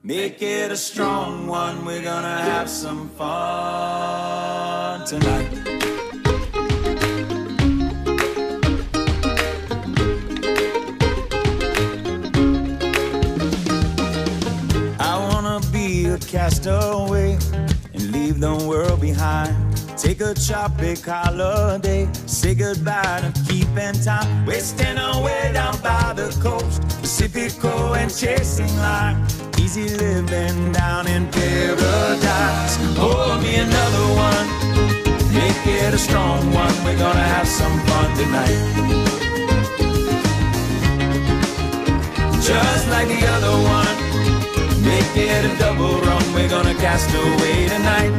Make it a strong one, we're gonna have some fun tonight. I wanna be a castaway and leave the world behind. Take a tropic holiday, say goodbye to keeping time. Wasting away down by the coast, Pacifico and chasing lime. Easy living down in paradise. Pour me another one, make it a strong one. We're gonna have some fun tonight. Just like the other one, make it a double run. We're gonna cast away tonight.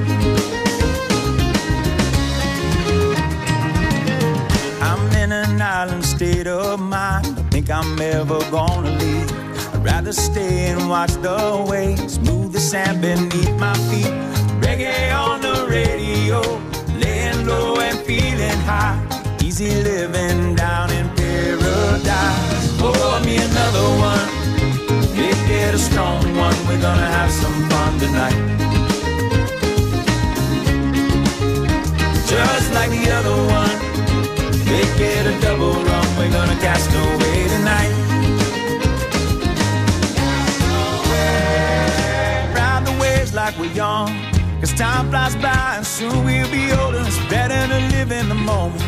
I'm in an island state of mind. I think I'm ever gonna leave. I'd rather stay and watch the waves move the sand beneath my feet. Reggae on the radio, laying low and feeling high. Easy living down in paradise. Pour me another one, make it a strong one. We're gonna have some fun tonight. Just like the other one, make it a double run. We're gonna cast away tonight. Ride the waves like we're young, 'cause time flies by and soon we'll be older. It's better to live in the moment.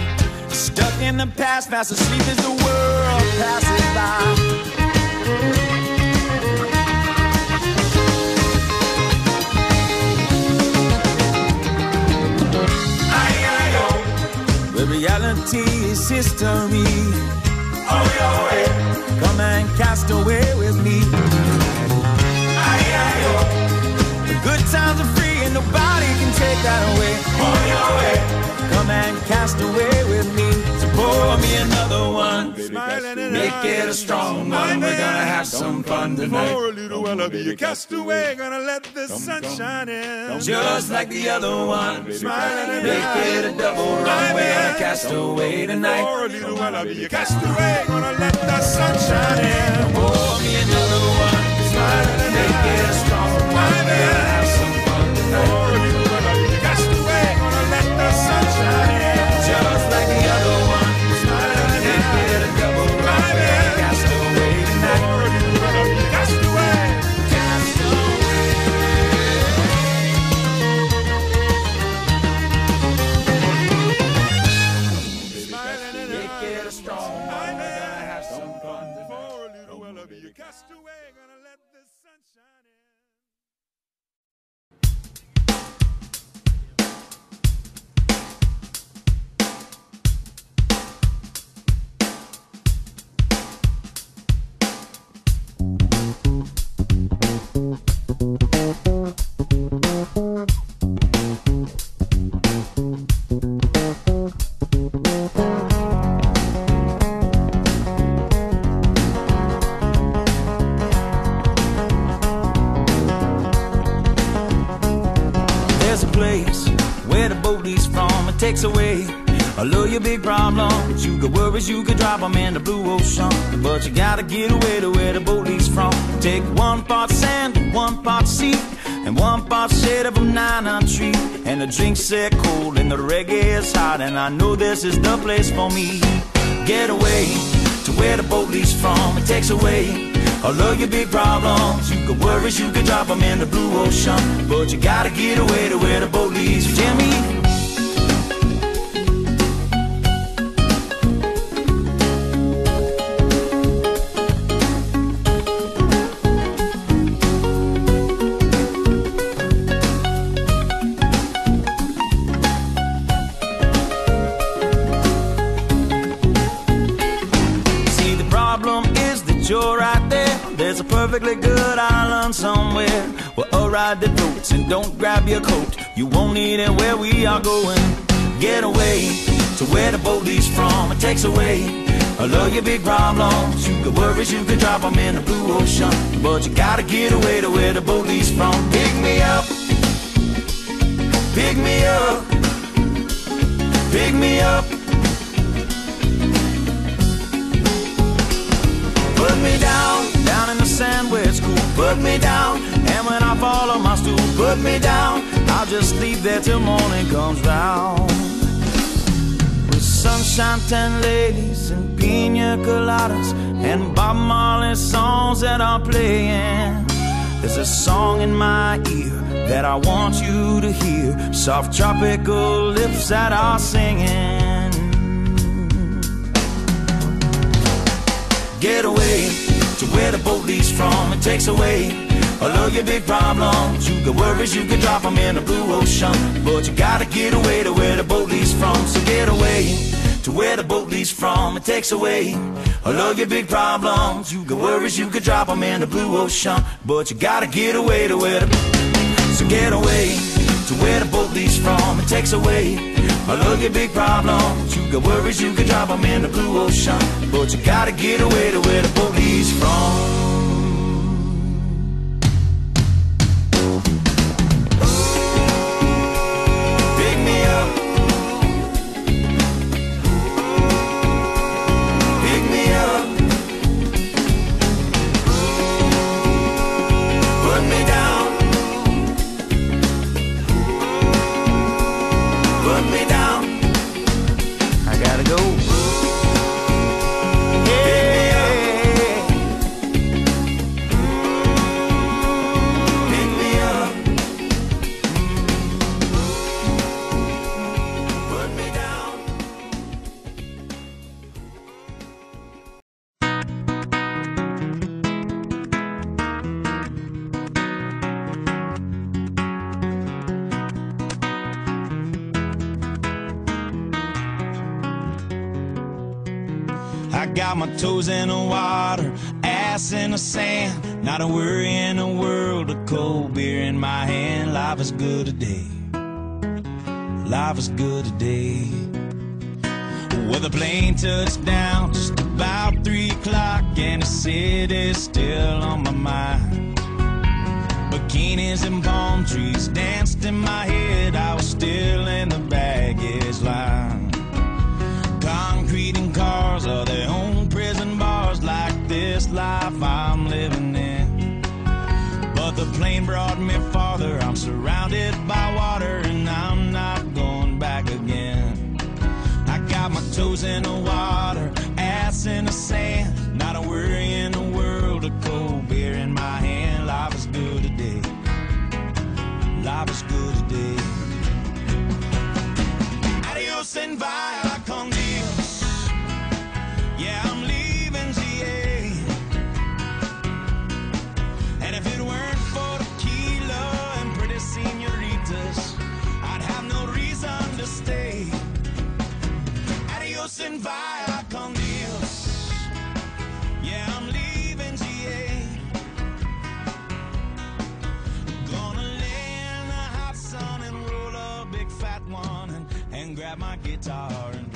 Stuck in the past, fast asleep as the world passes by. The reality is history. Oh, yeah. Come and cast away with me. The good times are free and nobody can take that away. Oh, yeah. Come and cast away with me. So pour me another one, make it a strong one. We're gonna have some fun tonight. For a little while I'll be a castaway, gonna let the sun shine in. Just like the other one, make it a double run. We're gonna cast away tonight. For a little while I'll be a castaway, gonna let the sun shine in. Pour me another one, make it a strong one. We're gonna have some fun tonight. For a little while I'll be a castaway, gonna let the sun shine in. Just like the other one, make it a double run. We're gonna cast away tonight. For a little while I'll be a castaway. Make it a strong one. We're gonna have some fun tonight. For a little while I'll be a castaway, gonna let the sun shine in. There's a place where the boat leaves from. It takes away all of your big problems. You got worries, you could drop them in the blue ocean, but you gotta get away to where the boat leaves from. Take 1 part sand and 1 part sea, and 1 part shade of a 9 tree. And the drinks set cold and the reggae is hot, and I know this is the place for me. Get away to where the boat leaves from. It takes away all of your big problems. You got worries, you could drop them in the blue ocean, but you gotta get away to where the boat leaves. Jimmy. You're right there. There's a perfectly good island somewhere where a ride that floats, and don't grab your coat, you won't need it where we are going. Get away to where the boat leaves from. It takes away all of your big problems. You got worries, you could drop them in the blue ocean, but you gotta get away to where the boat leaves from. Pick me up, pick me up, pick me up. Put me down, down in the sand where it's cool. Put me down And when I fall on my stool, put me down. I'll just leave there till morning comes round. With sunshine, 10 ladies and pina coladas and Bob Marley songs that are playing. There's a song in my ear that I want you to hear. Soft tropical lips that are singing. Get away to where the boat leaves from. It takes away all of your big problems. You got worries, you can drop them in the blue ocean, but you gotta get away to where the boat leaves from. So get away to where the boat leaves from. It takes away all of your big problems. You got worries, you can drop them in the blue ocean, but you gotta get away to where the... So get away to where the boat leaves from. It takes away all of your big problems. You got worries, you can drop them in the blue ocean, but you gotta get away to where the boat leaves from. I got my toes in the water, ass in the sand. Not a worry in the world, a cold beer in my hand. Life is good today, life is good today. Well, the plane touched down just about 3 o'clock, and the city's still on my mind. Bikinis and palm trees danced in my head, I was still in the baggage line. Concrete and cars are their own prison bars, like this life I'm living in. But the plane brought me farther, I'm surrounded by water, and I'm not going back again. I got my toes in the water, ass in the sand. Not a worry in the world, a cold beer in my hand. Life is good today, life is good today. Adios and via con Dios. Yeah, I'm leaving GA. And if it weren't for tequila and pretty senoritas, I'd have no reason to stay. Adios and via con Dios. Yeah, I'm leaving GA. Gonna lay in the hot sun and roll a big fat one and grab my guitar and